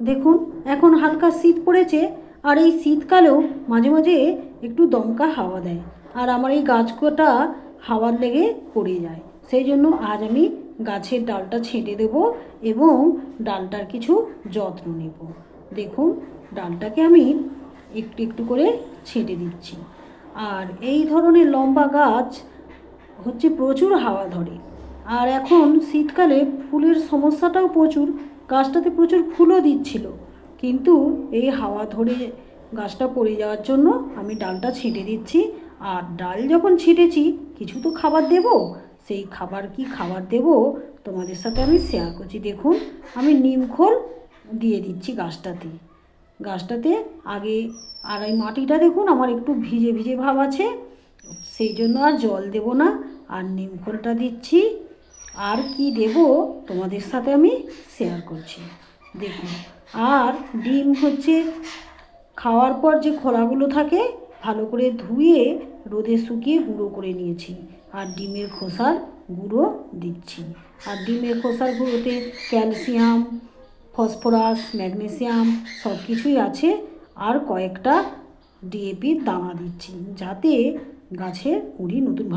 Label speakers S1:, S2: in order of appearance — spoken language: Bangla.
S1: দেখুন এখন হালকা শীত পড়েছে, আর এই শীতকালেও মাঝে মাঝে একটু দমকা হাওয়া দেয়, আর আমার এই গাছটা হাওয়ার লেগে পড়ে যায়। সেই জন্য আজ আমি গাছের ডালটা ছেঁটে দেব এবং ডালটার কিছু যত্ন নেব। দেখুন ডালটাকে আমি একটু একটু করে ছেঁটে দিচ্ছি। আর এই ধরনের লম্বা গাছ হচ্ছে প্রচুর হাওয়া ধরে, আর এখন শীতকালে ফুলের সমস্যাটাও প্রচুর। গাছটাতে প্রচুর ফুলও দিচ্ছিল, কিন্তু এই হাওয়া ধরে গাছটা পড়ে যাওয়ার জন্য আমি ডালটা ছেঁটে দিচ্ছি। আর ডাল যখন ছেঁটেছি কিছু তো খাবার দেব, সেই খাবার দেব তোমাদের সাথে আমি শেয়ার করছি। দেখুন আমি নিমখোল দিয়ে দিচ্ছি গাছটাতে আগে। আর এই মাটিটা দেখুন আমার একটু ভিজে ভিজে ভাব আছে, সেই জন্য আর জল দেব না, আর নিমখোলটা দিচ্ছি। আর কি দেব তোমাদের সাথে আমি শেয়ার করছি। দেখুন, আর ডিম হচ্ছে খাওয়ার পর যে খোলাগুলো থাকে ভালো করে ধুয়ে রোদে শুকিয়ে গুঁড়ো করে নিয়েছি, আর ডিমের খোসার গুঁড়ো দিচ্ছি। আর ডিমের খোসার গুঁড়োতে ক্যালসিয়াম, ফসফরাস, ম্যাগনেসিয়াম সব কিছুই আছে। আর কয়েকটা ডিএপির দানা দিচ্ছি, যাতে গাছের কুঁড়ি নতুন